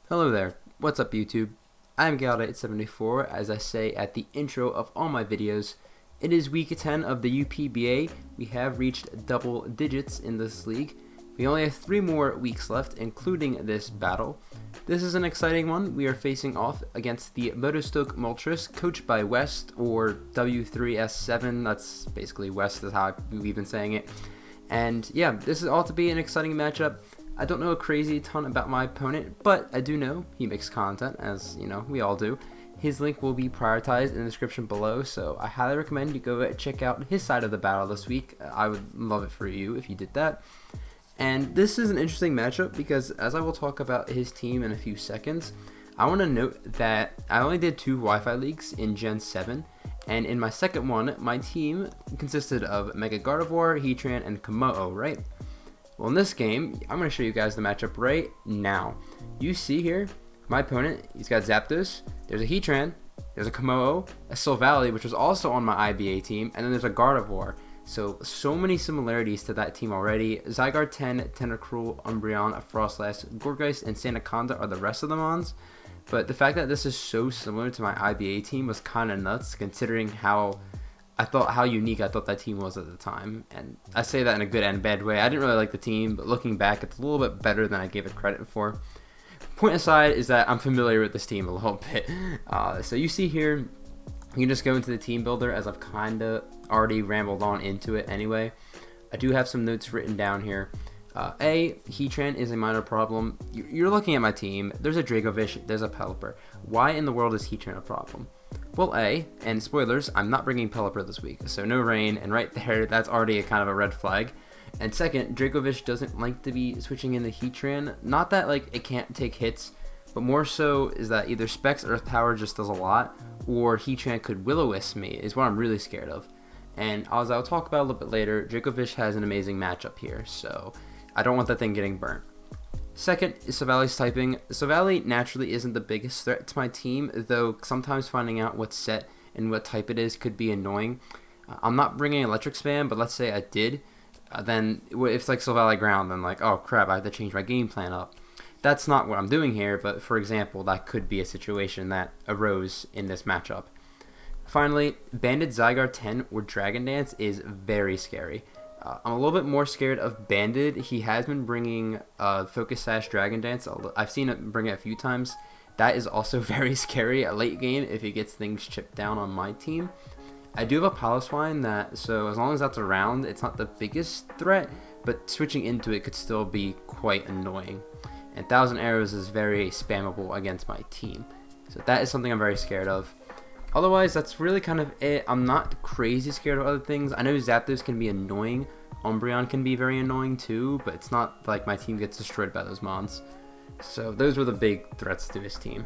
Hello there, what's up YouTube? I'm GOURGEIST74, as I say at the intro of all my videos. It is week 10 of the UPBA. We have reached double digits in this league. We only have 3 more weeks left, including this battle. This is an exciting one. We are facing off against the Motostoke Moltres, coached by West, or W3S7. That's basically West is how we've been saying it. And yeah, this is all to be an exciting matchup. I don't know a crazy ton about my opponent, but I do know he makes content, as you know, we all do. His link will be prioritized in the description below, so I highly recommend you go check out his side of the battle this week. I would love it for you if you did that. And this is an interesting matchup because, as I will talk about his team in a few seconds, I want to note that I only did 2 Wi-Fi leagues in Gen 7, and in my second one, my team consisted of Mega Gardevoir, Heatran, and Komodo, right? Well, in this game, I'm going to show you guys the matchup right now. You see here, my opponent, he's got Zapdos, there's a Heatran, there's a Komodo, a Silvally, which was also on my IBA team, and then there's a Gardevoir. So many similarities to that team already. Zygarde 10, Tentacruel, Umbreon, Frostlass, Gourgeist, and Sandaconda are the rest of the mons. But the fact that this is so similar to my IBA team was kind of nuts, considering how unique I thought that team was at the time. And I say that in a good and bad way. I didn't really like the team, but looking back, it's a little bit better than I gave it credit for. Point aside is that I'm familiar with this team a little bit. So you see here, you can just go into the team builder, as I've kind of already rambled on into it anyway. I do have some notes written down here. Heatran is a minor problem. You're looking at my team. There's a Dracovish, there's a Pelipper. Why in the world is Heatran a problem? Well, and spoilers, I'm not bringing Pelipper this week, so no rain, and right there, that's already a kind of a red flag. And second, Dracovish doesn't like to be switching into Heatran. Not that like it can't take hits, but more so is that either Specs Earth Power just does a lot, or Heatran could Will-O-Wisp me, is what I'm really scared of. And as I'll talk about a little bit later, Dracovish has an amazing matchup here, so I don't want that thing getting burnt. Second is Silvally's typing. Silvally naturally isn't the biggest threat to my team, though sometimes finding out what set and what type it is could be annoying. I'm not bringing Electric Spam, but let's say I did. Then if it's like Silvally Ground, then like, oh crap, I have to change my game plan up. That's not what I'm doing here, but for example, that could be a situation that arose in this matchup. Finally, Banded Zygarde 10 or Dragon Dance is very scary. I'm a little bit more scared of Banded. He has been bringing Focus Sash Dragon Dance. I've seen it bring it a few times. That is also very scary at late game if he gets things chipped down on my team. I do have a Piloswine that, so as long as that's around, it's not the biggest threat, but switching into it could still be quite annoying. And 1000 Arrows is very spammable against my team. So that is something I'm very scared of. Otherwise, that's really kind of it. I'm not crazy scared of other things. I know Zapdos can be annoying. Umbreon can be very annoying too, but it's not like my team gets destroyed by those mons. So those were the big threats to his team.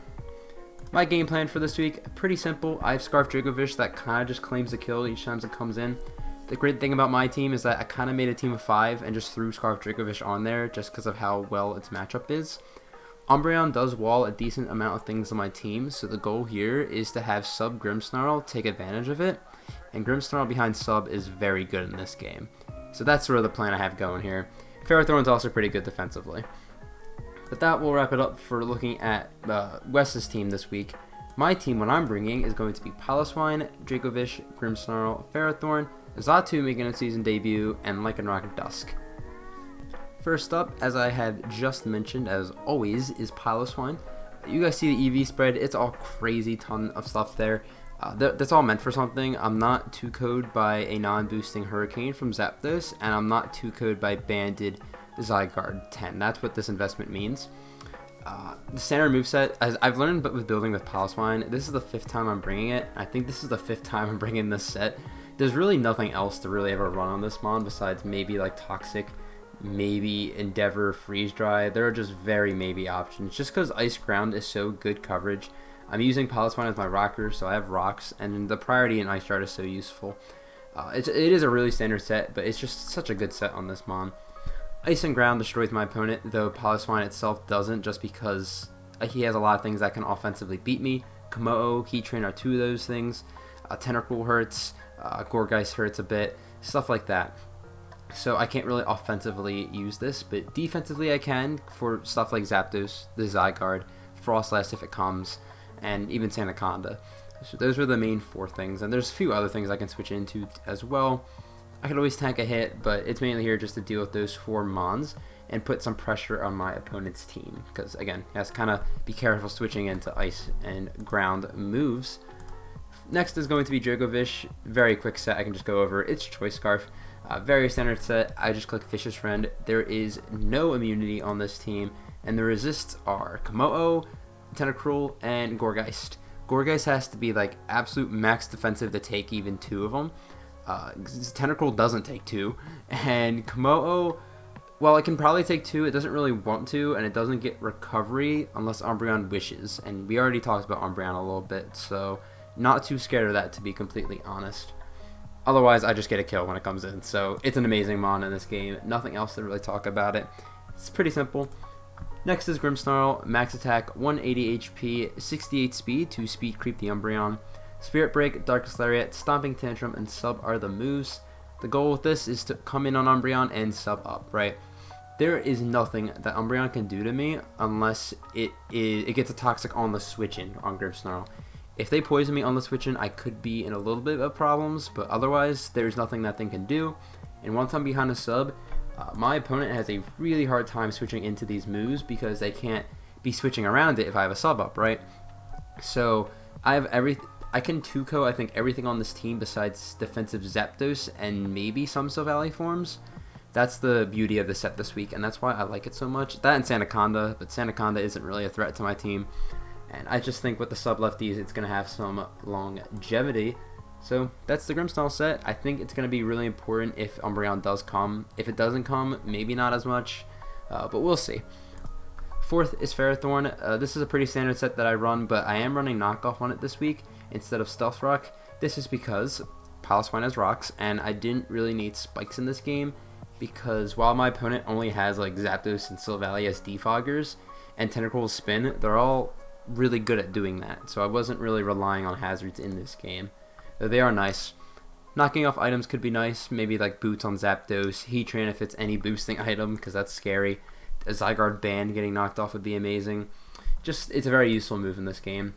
My game plan for this week, pretty simple. I have Scarf Dracovish that kind of just claims the kill each time it comes in. The great thing about my team is that I kind of made a team of 5 and just threw Scarf Dracovish on there just because of how well its matchup is. Umbreon does wall a decent amount of things on my team, so the goal here is to have Sub Grimmsnarl take advantage of it, and Grimmsnarl behind Sub is very good in this game. So that's sort of the plan I have going here. Ferrothorn's also pretty good defensively. But that will wrap it up for looking at Wes's team this week. My team, what I'm bringing, is going to be Piloswine, Dracovish, Grimmsnarl, Ferrothorn, Xatu making its season debut, and Lycanroc Dusk. First up, as I had just mentioned, as always, is Piloswine. You guys see the EV spread, it's all crazy ton of stuff there. That's all meant for something. I'm not 2-code by a non-boosting Hurricane from Zapdos, and I'm not 2-code by Banded Zygarde 10. That's what this investment means. The standard moveset, as I've learned but with building with Piloswine, this is the 5th time I'm bringing it. I think this is the 5th time I'm bringing this set. There's really nothing else to really ever run on this mon besides maybe like Toxic, maybe Endeavor, Freeze Dry. There are just very maybe options. Just because Ice Ground is so good coverage, I'm using Piloswine as my rocker, so I have rocks, and the priority in Ice Guard is so useful. It is a really standard set, but it's just such a good set on this mon. Ice and Ground destroys my opponent, though Piloswine itself doesn't, just because he has a lot of things that can offensively beat me. Komodo, Heatran are 2 of those things. Tentacruel hurts, Gourgeist hurts a bit, stuff like that. So I can't really offensively use this, but defensively I can for stuff like Zapdos, the Zygarde, Frostlass if it comes, and even Sandaconda. So those are the main 4 things, and there's a few other things I can switch into as well. I could always tank a hit, but it's mainly here just to deal with those 4 mons and put some pressure on my opponent's team, because again, you have to kind of be careful switching into ice and ground moves. Next is going to be Dracovish. Very quick set, I can just go over. It's Choice Scarf. Very standard set. I just click Vicious Friend. There is no immunity on this team, and the resists are Komodo, Tentacruel, and GOURGEIST. GOURGEIST has to be like absolute max defensive to take even 2 of them. Tentacruel doesn't take 2, and Komodo, well, it can probably take 2. It doesn't really want to, and it doesn't get recovery unless Umbreon wishes. And we already talked about Umbreon a little bit, so not too scared of that, to be completely honest. Otherwise, I just get a kill when it comes in. So it's an amazing mon in this game. Nothing else to really talk about it. It's pretty simple. Next is Grimmsnarl. Max attack, 180 HP, 68 speed to speed creep the Umbreon. Spirit Break, Darkest Lariat, Stomping Tantrum, and Sub are the moves. The goal with this is to come in on Umbreon and sub up, right? There is nothing that Umbreon can do to me unless it gets a Toxic on the switch in on Grimmsnarl. If they poison me on the switch in, I could be in a little bit of problems, but otherwise, there's nothing that thing can do. And once I'm behind a sub, my opponent has a really hard time switching into these moves because they can't be switching around it if I have a sub up, right? So I have I can 2-ko, I think, everything on this team besides defensive Zapdos and maybe some Silvally forms. That's the beauty of the set this week, and that's why I like it so much. That and Sandaconda, but Sandaconda isn't really a threat to my team. And I just think with the sub lefties, it's going to have some longevity. So that's the Grimmsnarl set. I think it's going to be really important if Umbreon does come. If it doesn't come, maybe not as much, but we'll see. 4th is Ferrothorn. This is a pretty standard set that I run, but I am running knockoff on it this week instead of Stealth Rock. This is because Piloswine has rocks, and I didn't really need spikes in this game because while my opponent only has like Zapdos and Silvally as defoggers and Tentacruel's Spin, they're all really good at doing that, so I wasn't really relying on hazards in this game. Though they are nice. Knocking off items could be nice, maybe like Boots on Zapdos, Heatran if it's any boosting item, because that's scary. A Zygarde Band getting knocked off would be amazing. Just, it's a very useful move in this game.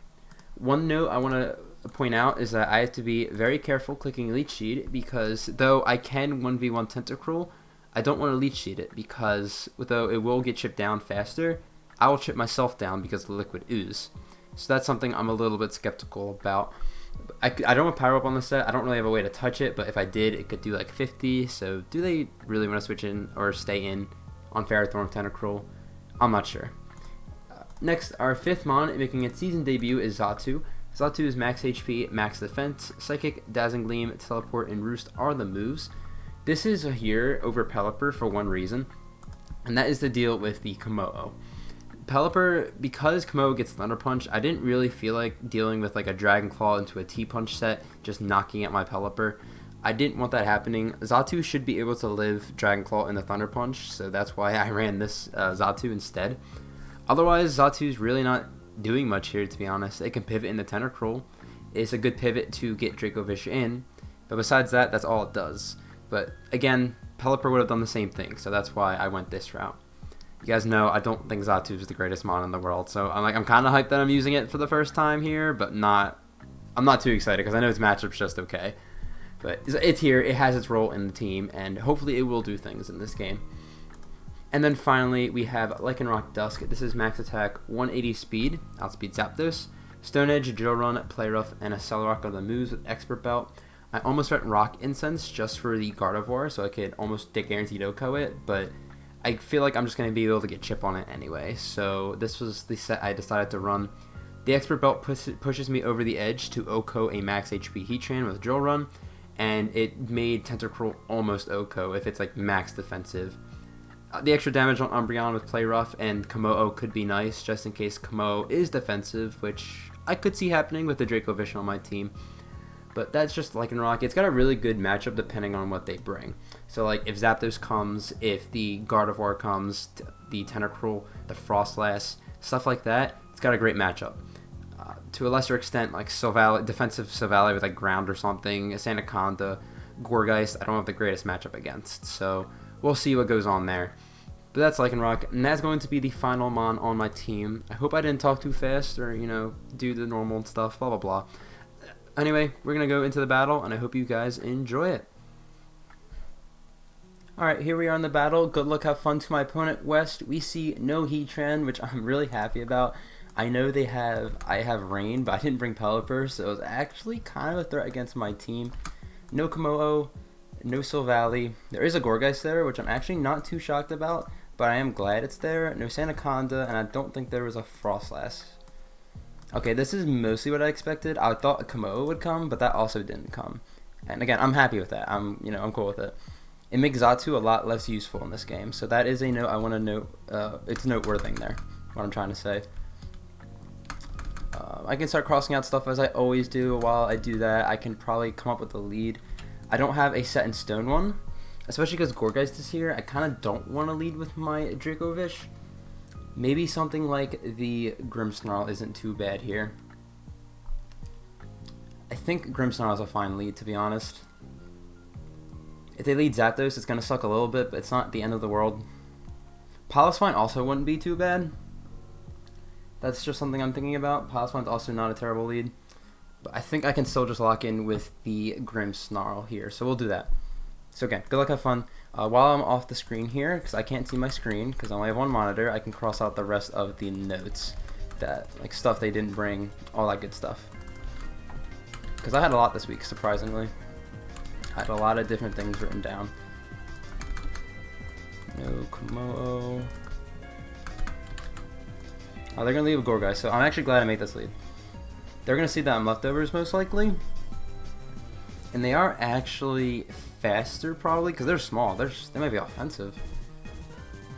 One note I want to point out is that I have to be very careful clicking Leech Seed, because though I can 1v1 Tentacruel, I don't want to Leech Seed it, because though it will get chipped down faster, I will chip myself down because of the Liquid Ooze. So that's something I'm a little bit skeptical about. I don't have Power Up on the set. I don't really have a way to touch it, but if I did, it could do like 50. So do they really want to switch in or stay in on Ferrothorn Tentacruel? I'm not sure. Next, our 5th mon making its season debut is Xatu. Xatu is max HP, max defense. Psychic, Dazzling Gleam, Teleport, and Roost are the moves. This is here over Pelipper for one reason, and that is to deal with the Komodo. Pelipper, because Komodo gets Thunder Punch, I didn't really feel like dealing with like a Dragon Claw into a T-Punch set, just knocking at my Pelipper. I didn't want that happening. Xatu should be able to live Dragon Claw in the Thunder Punch, so that's why I ran this Xatu instead. Otherwise, Xatu's really not doing much here, to be honest. It can pivot into Tentacruel. It's a good pivot to get Dracovish in, but besides that, that's all it does. But again, Pelipper would have done the same thing, so that's why I went this route. You guys know I don't think Xatu is the greatest mon in the world, so I'm kind of hyped that I'm using it for the first time here, but I'm not too excited because I know its matchup's just okay. But it's here, it has its role in the team, and hopefully it will do things in this game. And then finally, we have Lycanroc Dusk. This is max attack, 180 speed, outspeed Zapdos. Stone Edge, Drill Run, Play Rough, and a Celerock are the moves with Expert Belt. I almost went Rock Incense just for the Gardevoir, so I could almost guaranteed OHKO it, but I feel like I'm just going to be able to get chip on it anyway, so this was the set I decided to run. The Expert Belt pushes me over the edge to OHKO a max HP Heatran with Drill Run, and it made Tentacruel almost OHKO if it's like max defensive. The extra damage on Umbreon with Play Rough and Komodo could be nice, just in case Komodo is defensive, which I could see happening with the Dracovish on my team. But that's just Lycanroc. It's got a really good matchup depending on what they bring. So like if Zapdos comes, if the Gardevoir comes, the Tentacruel, the Frostlass, stuff like that, it's got a great matchup. To a lesser extent, like Silvally, defensive Silvally with like Ground or something, Sandaconda, GOURGEIST, I don't have the greatest matchup against. So we'll see what goes on there. But that's Lycanroc, and that's going to be the final mon on my team. I hope I didn't talk too fast or, you know, do the normal stuff, blah, blah, blah. Anyway, we're going to go into the battle, and I hope you guys enjoy it. Alright, here we are in the battle. Good luck, have fun to my opponent, West. We see no Heatran, which I'm really happy about. I know I have Rain, but I didn't bring Pelipper, so it was actually kind of a threat against my team. No Komodo, no Silvally. There is a Gourgeist there, which I'm actually not too shocked about, but I am glad it's there. No Sandaconda, and I don't think there was a Frostlass. Okay, this is mostly what I expected. I thought a Komodo would come, but that also didn't come. And again, I'm happy with that. I'm cool with it. It makes Xatu a lot less useful in this game, so that is a note I want to note. It's noteworthy there, what I'm trying to say. I can start crossing out stuff as I always do. While I do that, I can probably come up with a lead. I don't have a set in stone one, especially because Gourgeist is here. I kind of don't want to lead with my Dracovish. Maybe something like the Grimmsnarl isn't too bad here. I think Grimmsnarl is a fine lead, to be honest. If they lead Zapdos, it's going to suck a little bit, but it's not the end of the world. Piloswine also wouldn't be too bad. That's just something I'm thinking about. Piloswine's also not a terrible lead. But I think I can still just lock in with the Grimmsnarl here, so we'll do that. So again, good luck, have fun. While I'm off the screen here, because I can't see my screen, because I only have one monitor, I can cross out the rest of the notes. Like stuff they didn't bring, all that good stuff. Because I had a lot this week, surprisingly. I had a lot of different things written down. No Komodo. Oh, they're going to leave a Gourgeist, so I'm actually glad I made this lead. They're going to see that I'm leftovers, most likely. And they are actually faster, probably, because they're small. They might be offensive.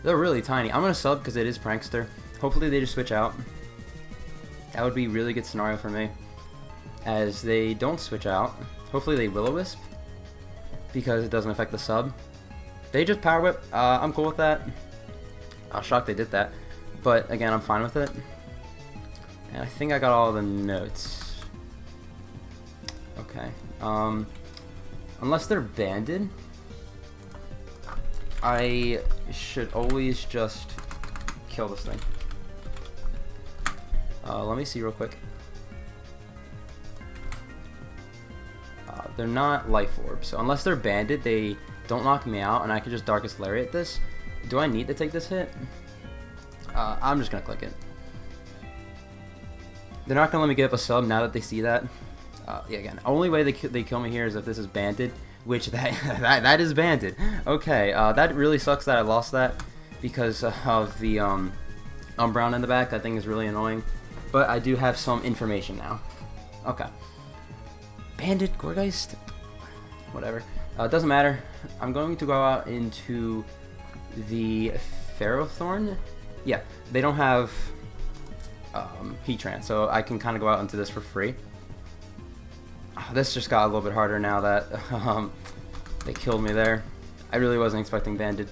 They're really tiny. I'm going to sub because it is Prankster. Hopefully they just switch out. That would be a really good scenario for me. As they don't switch out. Hopefully they Will-O-Wisp, because it doesn't affect the sub. They just Power Whip. I'm cool with that. I was shocked they did that. But again, I'm fine with it. And I think I got all the notes. Okay. Unless they're banded, I should always just kill this thing. Let me see real quick. They're not Life Orbs, so unless they're banded, they don't knock me out, and I can just Darkest Lariat this. Do I need to take this hit? I'm just gonna click it. They're not gonna let me get up a sub now that they see that. Yeah, again, only way they kill me here is if this is banded, which that is banded. Okay, that really sucks that I lost that because of the Umbreon in the back. That thing is really annoying, but I do have some information now. Okay. Banded Gourgeist? Whatever. It doesn't matter. I'm going to go out into the Ferrothorn. Yeah, they don't have Heatran, so I can kind of go out into this for free. This just got a little bit harder now that they killed me there. I really wasn't expecting banded.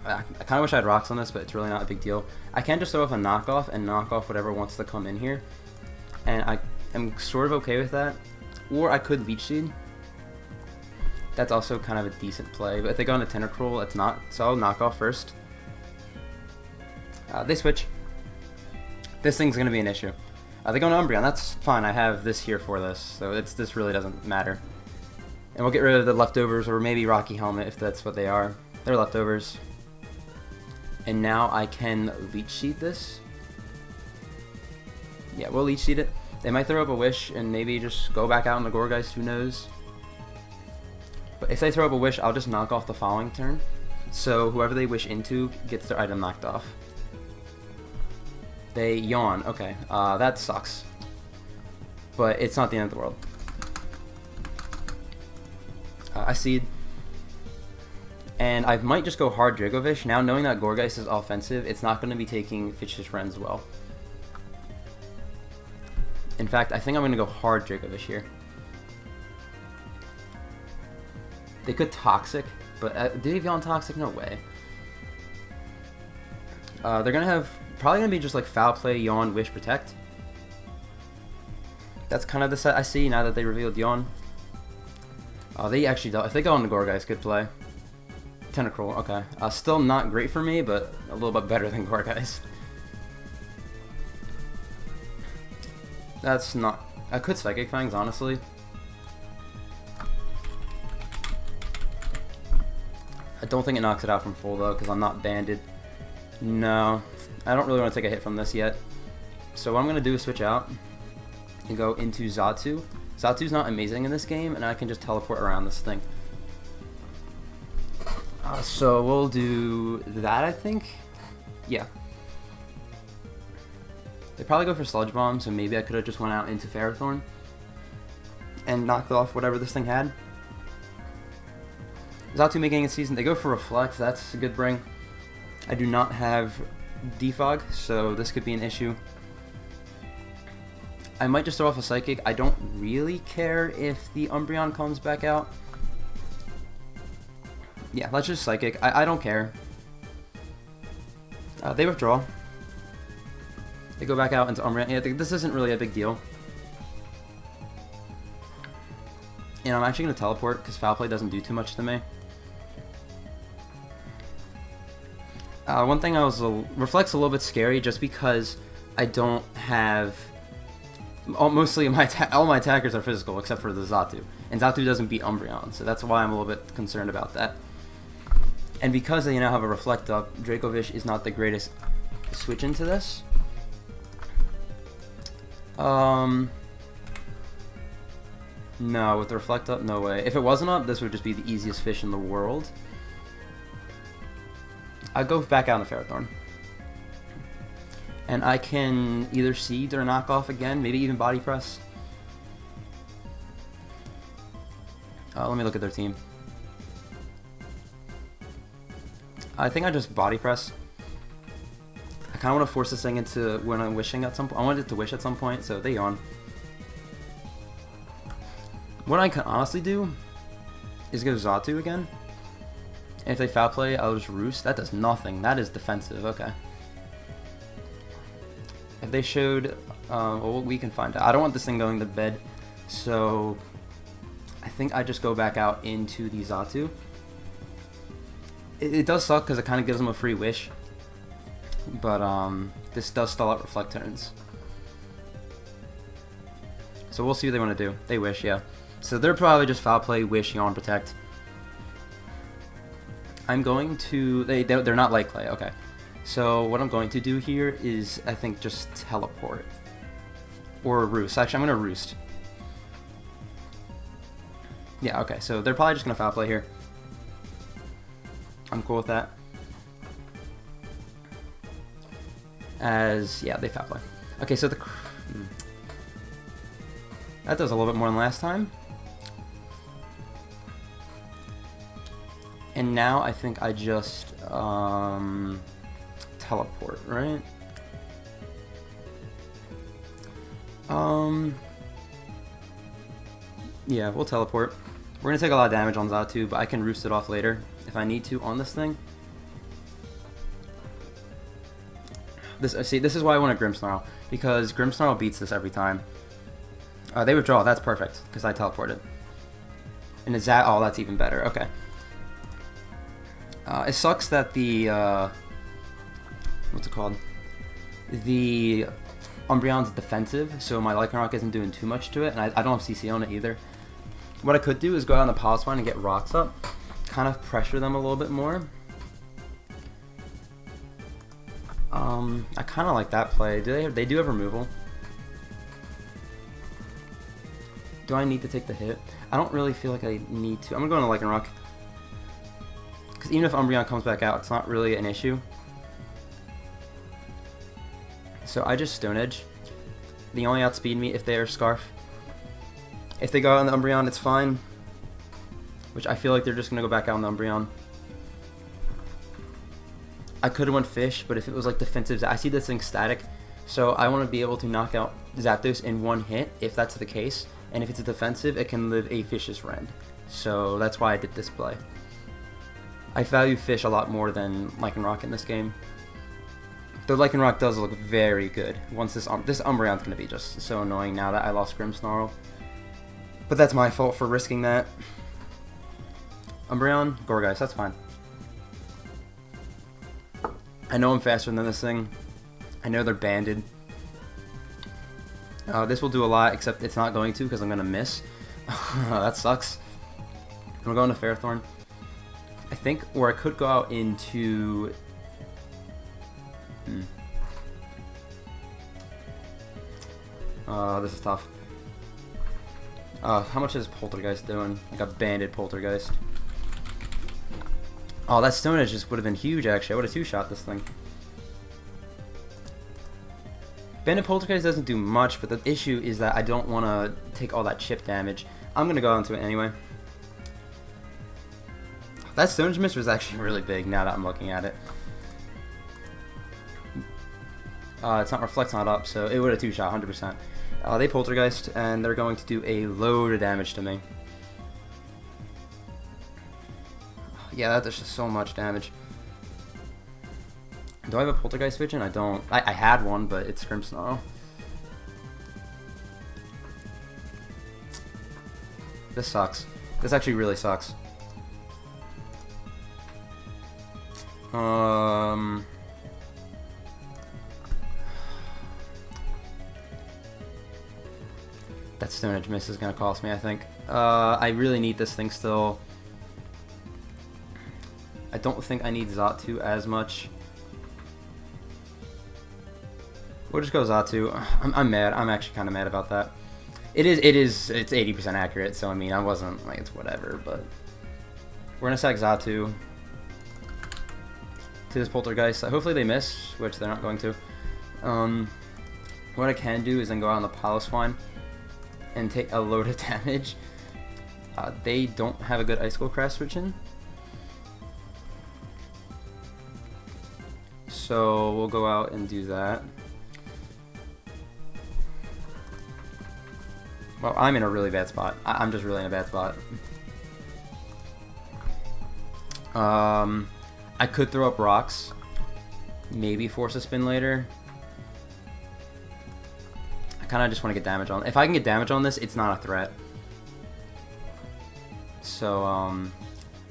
I kind of wish I had rocks on this, but it's really not a big deal. I can just throw off a knockoff and knock off whatever wants to come in here. And I am sort of okay with that. Or I could Leech Seed. That's also kind of a decent play. But if they go into Tentacruel, it's not. So I'll knock off first. They switch. This thing's going to be an issue. They go into Umbreon. That's fine. I have this here for this. So this really doesn't matter. And we'll get rid of the leftovers, or maybe Rocky Helmet if that's what they are. They're leftovers. And now I can Leech Seed this. Yeah, we'll Leech Seed it. They might throw up a Wish and maybe just go back out in the Gourgeist, who knows. But if they throw up a Wish, I'll just knock off the following turn. So whoever they Wish into gets their item knocked off. They Yawn. Okay, that sucks. But it's not the end of the world. I Seed. And I might just go hard Dracovish. Now knowing that Gourgeist is offensive, it's not going to be taking Fish's Friends well. In fact, I think I'm going to go hard Dracovish here. They could Toxic, but do they Yawn Toxic? No way. They're going to have, probably going to be just like Foul Play, Yawn, Wish, Protect. That's kind of the set I see now that they revealed Yawn. They actually don't. If they go on the Gourgeist, good play. Tentacruel, okay. Still not great for me, but a little bit better than GOURGEIST. That's not... I could Psychic Fangs, honestly. I don't think it knocks it out from full, though, because I'm not banded. No, I don't really want to take a hit from this yet. So what I'm going to do is switch out and go into Xatu. Xatu's not amazing in this game, and I can just teleport around this thing. So we'll do that, I think. Yeah. They probably go for Sludge Bomb, so maybe I could have just went out into Ferrothorn and knocked off whatever this thing had. Xatu making a season. They go for Reflect. That's a good bring. I do not have Defog, so this could be an issue. I might just throw off a Psychic. I don't really care if the Umbreon comes back out. Yeah, let's just Psychic. I don't care. They withdraw. They go back out into Umbreon. Yeah, this isn't really a big deal. And I'm actually going to teleport because Foul Play doesn't do too much to me. One thing Reflect's a little bit scary just because I don't have... Mostly all my attackers are physical except for the Xatu. And Xatu doesn't beat Umbreon, so that's why I'm a little bit concerned about that. And because they now have a Reflect up, Dracovish is not the greatest switch into this. No, with the Reflect up, no way. If it wasn't up, this would just be the easiest fish in the world. I'd go back out into Ferrothorn. And I can either Seed or knock off again, maybe even Body Press. Let me look at their team. I think I just Body Press. I kind of want to force this thing into when I'm wishing at some point. I wanted it to wish at some point, so they yawn. What I can honestly do is go Xatu again. And if they Foul Play, I'll just Roost. That does nothing. That is defensive. Okay. If they showed... well, we can find out. I don't want this thing going to bed, so... I think I just go back out into the Xatu. It does suck because it kind of gives them a free wish. But this does stall out Reflect turns. So we'll see what they want to do. They wish, yeah. So they're probably just Foul Play, Wish, Yawn, Protect. I'm going to... They're not Light Clay, okay. So what I'm going to do here is, I think, just Teleport. Or Roost. Actually, I'm going to Roost. Yeah, okay. So they're probably just going to Foul Play here. I'm cool with that. Yeah, they Foul Play. Okay, so that does a little bit more than last time. And now I think I just teleport, right? Yeah, we'll teleport. We're gonna take a lot of damage on Xatu, but I can Roost it off later if I need to on this thing. See, this is why I want a Grimmsnarl, because Grimmsnarl beats this every time. They withdraw. That's perfect because I teleported. And is that? Oh, that's even better. Okay. It sucks that the what's it called? The Umbreon's defensive, so my Lycanroc isn't doing too much to it, and I don't have CC on it either. What I could do is go out on the Piloswine and get rocks up, kind of pressure them a little bit more. I kind of like that play. They do have removal. Do I need to take the hit? I don't really feel like I need to. I'm gonna go into Lycanroc. Because even if Umbreon comes back out, it's not really an issue. So I just Stone Edge. They only outspeed me if they are Scarf. If they go out on the Umbreon, it's fine. Which I feel like they're just going to go back out on the Umbreon. I could have went Fish, but if it was like defensive, I see this thing static. So I want to be able to knock out Zapdos in one hit, if that's the case. And if it's a defensive, it can live a Fish's Rend. So that's why I did this play. I value Fish a lot more than Lycanroc in this game. Though Lycanroc does look very good. Once this Umbreon's going to be just so annoying now that I lost Grimmsnarl. But that's my fault for risking that. Umbreon, GOURGEIST, that's fine. I know I'm faster than this thing. I know they're banded. This will do a lot, except it's not going to because I'm going to miss. That sucks. I'm going to Fairthorn. I think, or I could go out into... this is tough. How much is Poltergeist doing? Like a banded Poltergeist. Oh, that Stone Edge just would have been huge, actually. I would have two-shot this thing. Banded Poltergeist doesn't do much, but the issue is that I don't want to take all that chip damage. I'm going to go into it anyway. That Stone Edge miss was actually really big now that I'm looking at it. It's not Reflect's not up, so it would have two-shot, 100%. They Poltergeist, and they're going to do a load of damage to me. Yeah, that does just so much damage. Do I have a Poltergeist Vision? I don't. I had one, but it's Grimmsnarl. This sucks. This actually really sucks. That Stone Edge miss is going to cost me, I think. I really need this thing still. I don't think I need Xatu as much. We'll just go Xatu. I'm mad. I'm actually kind of mad about that. It's 80% accurate, so I mean, I wasn't, like, it's whatever, but... We're going to sack Xatu to this Poltergeist. Hopefully they miss, which they're not going to. What I can do is then go out on the Piloswine and take a load of damage. They don't have a good Icicle Crest switch-in. So we'll go out and do that. Well, I'm in a really bad spot. I'm just really in a bad spot. I could throw up rocks. Maybe force a spin later. I kind of just want to get damage on. If I can get damage on this, it's not a threat. So,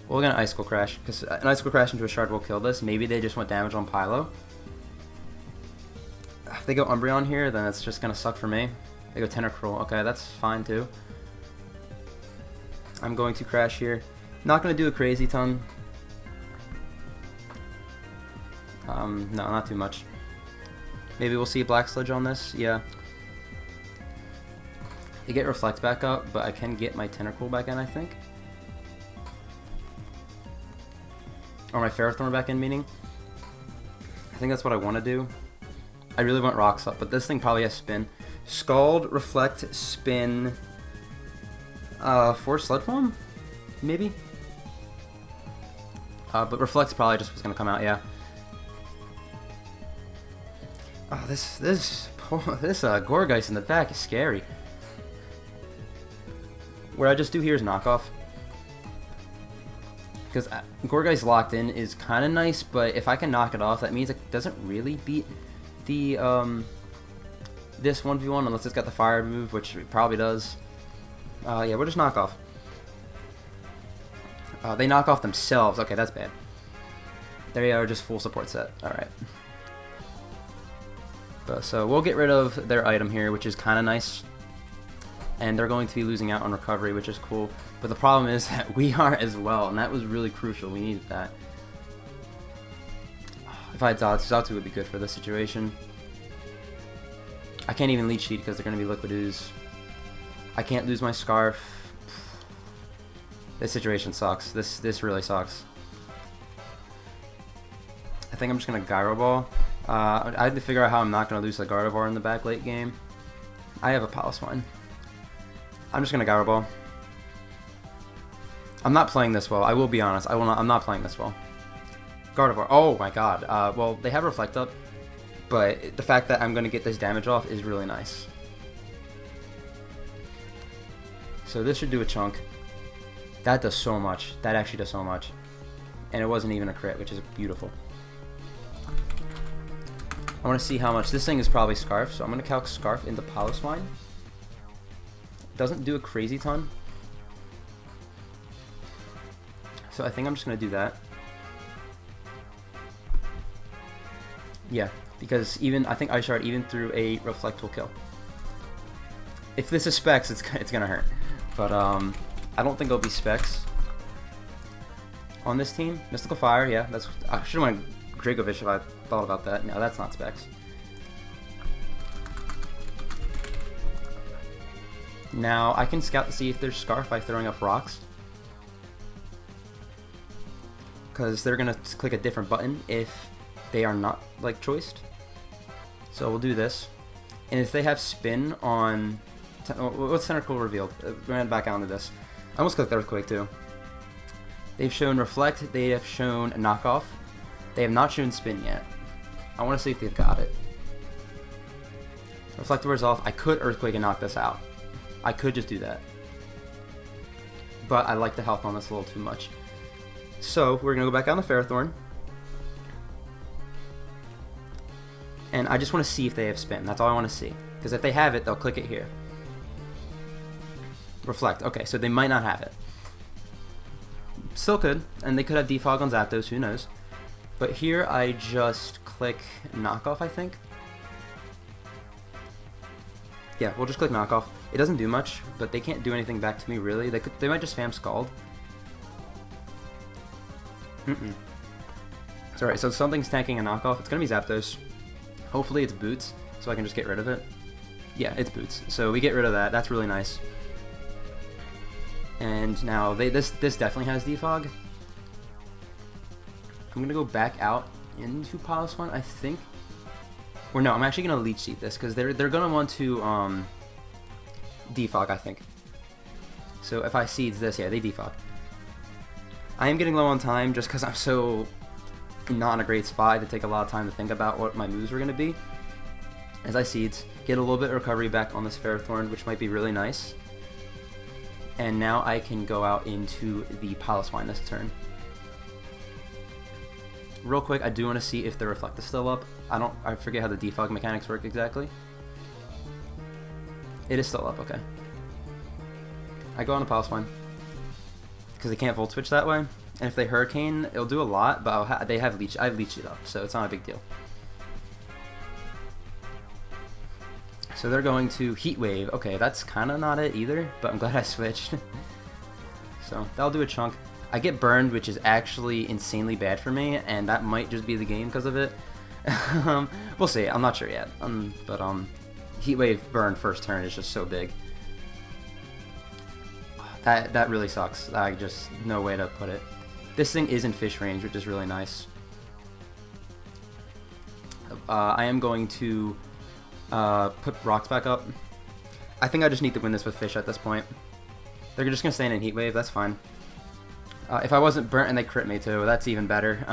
we're going to Icicle Crash, because an Icicle Crash into a Shard will kill this. Maybe they just want damage on Pylo. If they go Umbreon here, then it's just going to suck for me. They go Tentacruel. Okay, that's fine too. I'm going to Crash here. Not going to do a crazy ton. No, not too much. Maybe we'll see a Black Sludge on this. Yeah. They get Reflect back up, but I can get my Tentacruel back in, I think. Or my Ferrothorn back in, meaning. I think that's what I want to do. I really want Rocks up, but this thing probably has Spin. Scald, Reflect, Spin, Force Sludge Bomb? Maybe? But Reflect's probably just what's going to come out, yeah. Oh, this Gourgeist in the back is scary. What I just do here is knockoff. Because Gourgeist locked in is kind of nice, but if I can knock it off, that means it doesn't really beat the, this 1v1 unless it's got the fire move, which it probably does. Yeah, we'll just knock off. They knock off themselves. Okay, that's bad. There you are, just full support set. Alright. So we'll get rid of their item here, which is kind of nice. And they're going to be losing out on recovery, which is cool. But the problem is that we are as well, and that was really crucial. We needed that. If I had Xatu would be good for this situation. I can't even Leech Seed because they're going to be Liquid Ooze. I can't lose my Scarf. This situation sucks. This really sucks. I think I'm just going to Gyro Ball. I had to figure out how I'm not going to lose the Gardevoir in the back late game. I have a Piloswine. I'm just going to Gyro Ball. I'm not playing this well. I will be honest. I'm not playing this well. Gardevoir. Oh my god. Well, they have Reflect up, but the fact that I'm going to get this damage off is really nice. So this should do a chunk. That does so much. That actually does so much. And it wasn't even a crit, which is beautiful. I want to see how much. This thing is probably Scarf, so I'm going to calc Scarf into Piloswine. Doesn't do a crazy ton. So I think I'm just going to do that. Yeah, because even I think Ice Shard even through a Reflect will kill. If this is Specs, it's gonna hurt. But I don't think it'll be Specs on this team. Mystical Fire, yeah, that's I should have went Dracovish if I thought about that. No, that's not Specs. Now I can scout to see if there's Scarf by throwing up rocks, because they're gonna click a different button if they are not like choiced. So we'll do this, and if they have Spin on, what's Tentacle revealed? We're gonna back out into this. I almost clicked Earthquake too. They've shown Reflect. They have shown Knockoff. They have not shown Spin yet. I want to see if they've got it. Reflect wears off. I could Earthquake and knock this out. I could just do that. But I like the health on this a little too much. So we're going to go back on the Ferrothorn. And I just want to see if they have Spin. That's all I want to see. Because if they have it, they'll click it here. Reflect. Okay, so they might not have it. Still could. And they could have Defog on Zapdos, who knows. But here I just click Knockoff, I think. Yeah, we'll just click Knockoff. It doesn't do much, but they can't do anything back to me, really. They might just spam Scald. It's alright, so something's tanking a Knockoff. It's going to be Zapdos. Hopefully it's Boots, so I can just get rid of it. Yeah, it's Boots. So we get rid of that. That's really nice. And now this definitely has Defog. I'm going to go back out into Piloswine, I think. Or no, I'm actually going to Leech Seed this, because they're going to want to Defog, I think. So if I Seeds this, yeah, they Defog. I am getting low on time just because I'm so not in a great spot to take a lot of time to think about what my moves were going to be. As I Seeds, get a little bit of recovery back on this Ferrothorn, which might be really nice. And now I can go out into the Piloswine this turn. Real quick, I do want to see if the Reflect is still up. I forget how the Defog mechanics work exactly. It is still up, okay. I go on the Piloswine, because they can't Volt Switch that way. And if they Hurricane, it'll do a lot, but I have Leeched it up, so it's not a big deal. So they're going to Heat Wave. Okay, that's kind of not it either, but I'm glad I switched. So that'll do a chunk. I get burned, which is actually insanely bad for me, and that might just be the game because of it. We'll see. I'm not sure yet. But Heat Wave burn first turn is just so big. That really sucks. No way to put it. This thing is in fish range, which is really nice. I am going to put rocks back up. I think I just need to win this with fish at this point. They're just gonna stand in Heat Wave. That's fine. If I wasn't burnt and they crit me too, that's even better.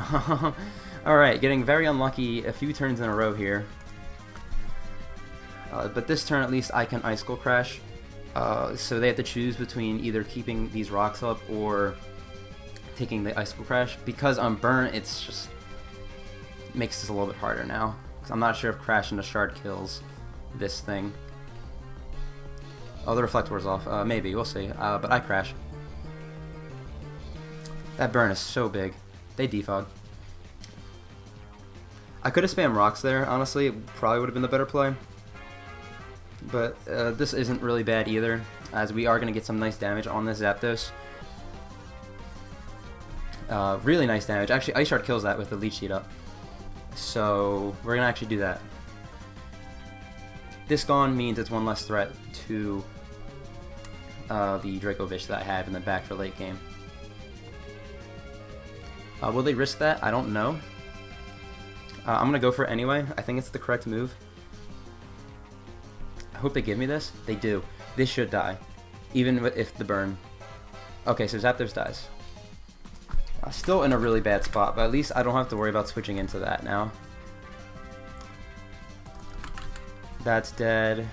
Alright, getting very unlucky a few turns in a row here. But this turn at least I can Icicle Crash. So they have to choose between either keeping these rocks up or taking the Icicle Crash. Because I'm burnt, it's just makes this a little bit harder now. Because I'm not sure if Crash into Shard kills this thing. Oh, the Reflect wears off. Maybe, we'll see. But I Crash. That burn is so big. They Defog. I could have spammed rocks there, honestly. It probably would have been the better play. But this isn't really bad either, as we are going to get some nice damage on this Zapdos. Really nice damage. Actually, Ice Shard kills that with the Leech Seed up. So we're going to actually do that. This gone means it's one less threat to the Dracovish that I have in the back for late game. Will they risk that? I don't know. I'm going to go for it anyway. I think it's the correct move. I hope they give me this. They do. This should die. Even if the burn. Okay, so Zapdos dies. Still in a really bad spot, but at least I don't have to worry about switching into that now. That's dead.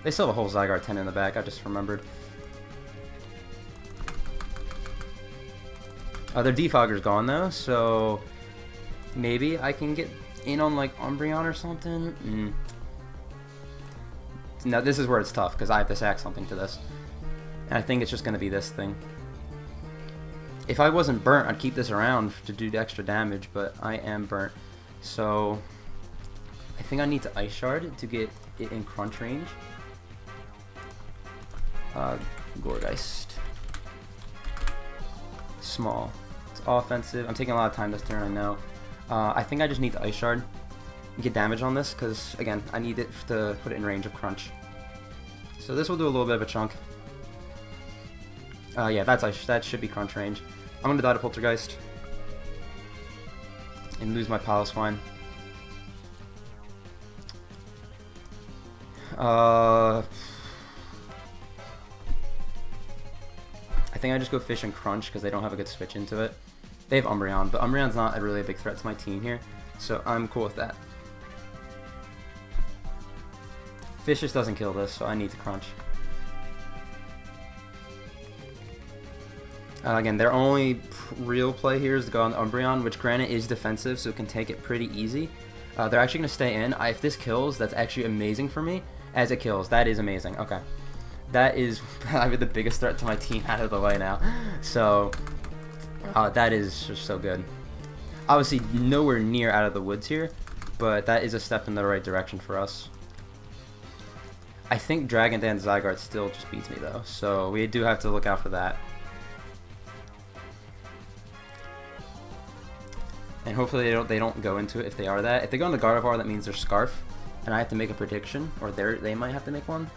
They still have a whole Zygarde 10 in the back, I just remembered. Their Defogger's gone though, so maybe I can get in on like Umbreon or something. Now this is where it's tough because I have to sack something to this, and I think it's just going to be this thing. If I wasn't burnt, I'd keep this around to do the extra damage, but I am burnt. So I think I need to Ice Shard to get it in crunch range. GOURGEIST. Small. It's offensive. I'm taking a lot of time this turn, I know. I think I just need to Ice Shard and get damage on this, because, again, I need it to put it in range of crunch. So this will do a little bit of a chunk. Yeah, that should be crunch range. I'm going to die to Poltergeist and lose my Piloswine. I think I just go Fish and Crunch because they don't have a good switch into it. They have Umbreon, but Umbreon's not really a big threat to my team here, so I'm cool with that. Fish just doesn't kill this, so I need to Crunch. Again, their only real play here is to go on Umbreon, which granted is defensive, so it can take it pretty easy. They're actually going to stay in. If this kills, that's actually amazing for me. As it kills, that is amazing. Okay. That is probably the biggest threat to my team out of the way now. So, that is just so good. Obviously, nowhere near out of the woods here, but that is a step in the right direction for us. I think Dragon Dance Zygarde still just beats me, though, so we do have to look out for that. And hopefully they don't go into it if they are that. If they go into Gardevoir, that means they're Scarf, and I have to make a prediction, or they might have to make one.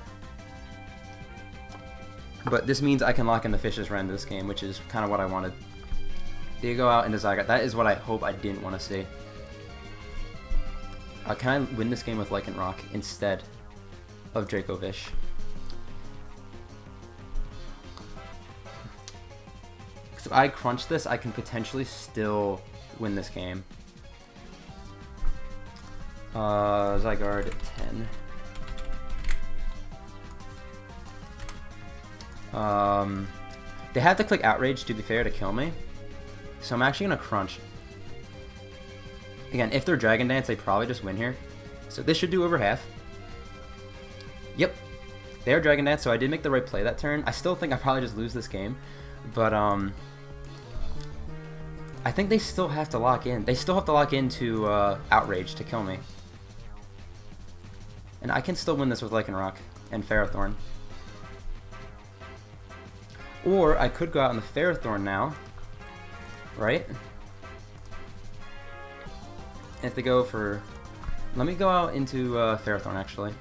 But this means I can lock in the Fish's Rend this game, which is kind of what I wanted. They go out into Zygarde. That is what I hope I didn't want to see. Can I win this game with Lycanroc instead of Dracovish? So if I crunch this, I can potentially still win this game. Zygarde 10. They have to click Outrage, to be fair, to kill me. So I'm actually going to Crunch. Again, if they're Dragon Dance, they probably just win here. So this should do over half. Yep. They are Dragon Dance, so I did make the right play that turn. I still think I probably just lose this game. But, I think they still have to lock in. They still have to lock into Outrage to kill me. And I can still win this with Lycanroc and Ferrothorn. Or I could go out on the Ferrothorn now. Right? And if they go for... Let me go out into Ferrothorn, actually.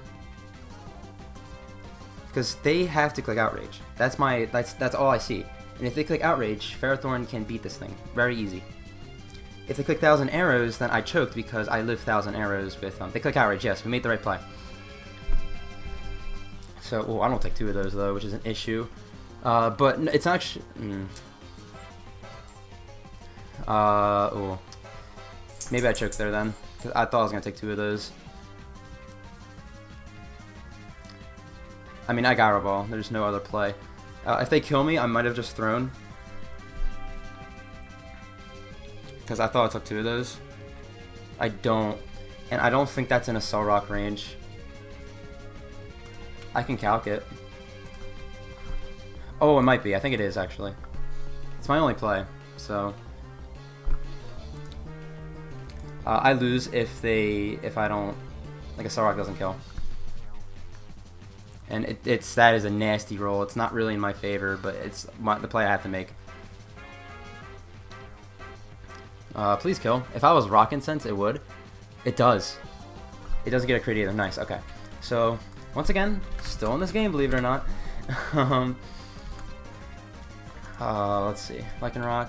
Because they have to click Outrage. That's all I see. And if they click Outrage, Ferrothorn can beat this thing. Very easy. If they click 1,000 Arrows, then I choked because I live 1,000 Arrows with them. They click Outrage, yes, we made the right play. So, oh, I don't take 2 of those, though, which is an issue. But it's actually... oh. Maybe I choked there, then. Because I thought I was going to take 2 of those. I mean, I Gyro Ball. There's no other play. If they kill me, I might have just thrown. Because I thought I took 2 of those. I don't. And I don't think that's in a Cell Rock range. I can calc it. Oh, it might be. I think it is, actually. It's my only play, so... I lose if I don't... Like, a Cell Rock doesn't kill. And that is a nasty roll. It's not really in my favor, but it's the play I have to make. Please kill. If I was Rock Incense, it would. It does. It doesn't get a crit either. Nice. Okay. So, once again, still in this game, believe it or not. Let's see. Lycanroc.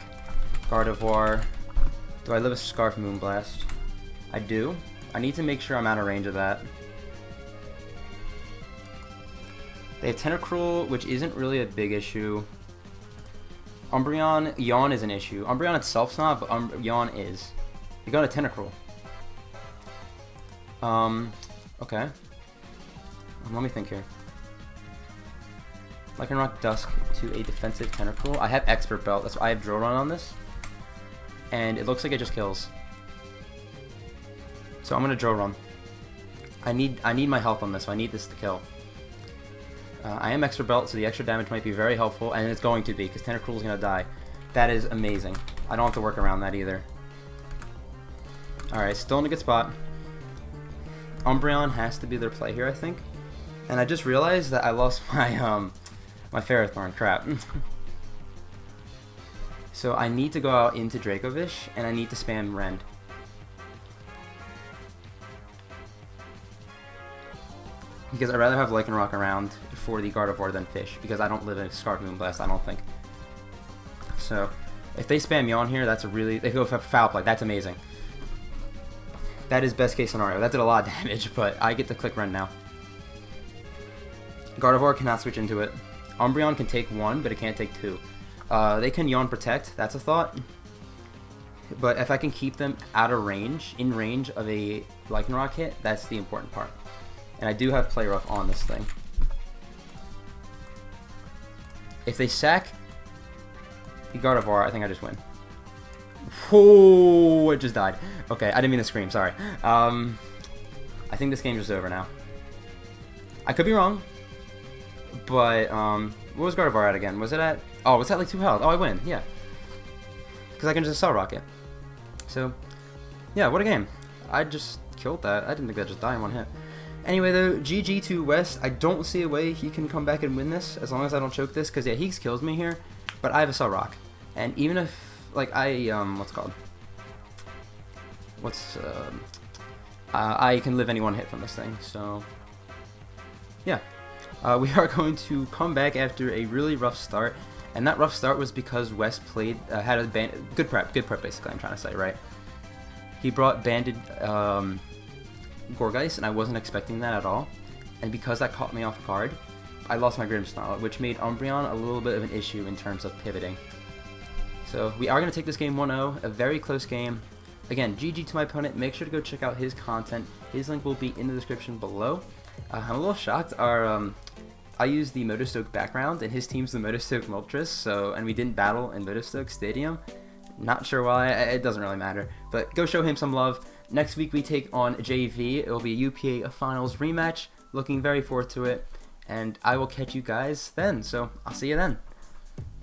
Gardevoir. Do I live a Scarf Moonblast? I do. I need to make sure I'm out of range of that. They have Tentacruel, which isn't really a big issue. Umbreon, Yawn is an issue. Umbreon itself's not, but Yawn is. They go to Tentacruel. Okay. Let me think here. Lycanroc Dusk to a defensive Tentacruel. I have Expert Belt. That's why I have Drill Run on this. And it looks like it just kills. So I'm gonna Drill Run. I need my health on this, so I need this to kill. I am Expert Belt, so the extra damage might be very helpful, and it's going to be, because Tentacruel is going to die. That is amazing. I don't have to work around that either. Alright, still in a good spot. Umbreon has to be their play here, I think. And I just realized that I lost my my Ferrothorn. Crap. So I need to go out into Dracovish, and I need to spam Rend. Because I'd rather have Lycanroc around for the Gardevoir than Fish, because I don't live in Scarf Moonblast, I don't think. So, if they spam Yawn here, that's a really... They go for Foul Play, that's amazing. That is best case scenario. That did a lot of damage, but I get to click Rend now. Gardevoir cannot switch into it. Umbreon can take 1, but it can't take 2. They can Yawn Protect, that's a thought. But if I can keep them out of range, in range of a Lycanroc hit, that's the important part. And I do have Play Rough on this thing. If they sack the Gardevoir, I think I just win. Oh, it just died. Okay, I didn't mean to scream, sorry. I think this game is over now. I could be wrong. But, what was Gardevoir at again? Was it at... Oh, was that like 2 health? Oh, I win, yeah. Because I can just Cell Rocket. So, yeah, what a game. I just killed that. I didn't think that just died in 1 hit. Anyway, though, GG to West. I don't see a way he can come back and win this, as long as I don't choke this, because, yeah, he kills me here, but I have a Cell Rock. And even if, like, what's it called? I can live any 1 hit from this thing, so, yeah. We are going to come back after a really rough start, and that rough start was because West played, had a good prep basically, I'm trying to say, right? He brought Banded, Gourgeist, and I wasn't expecting that at all, and because that caught me off guard, I lost my Grimmsnarl, which made Umbreon a little bit of an issue in terms of pivoting. So we are going to take this game 1-0, a very close game. Again, GG to my opponent. Make sure to go check out his content. His link will be in the description below. I'm a little shocked. I used the Motostoke background, and his team's the Motostoke Moltres, so, and we didn't battle in Motostoke Stadium. Not sure why, it doesn't really matter, but go show him some love. Next week we take on JV. It will be a UPA Finals rematch. Looking very forward to it, and I will catch you guys then, so I'll see you then.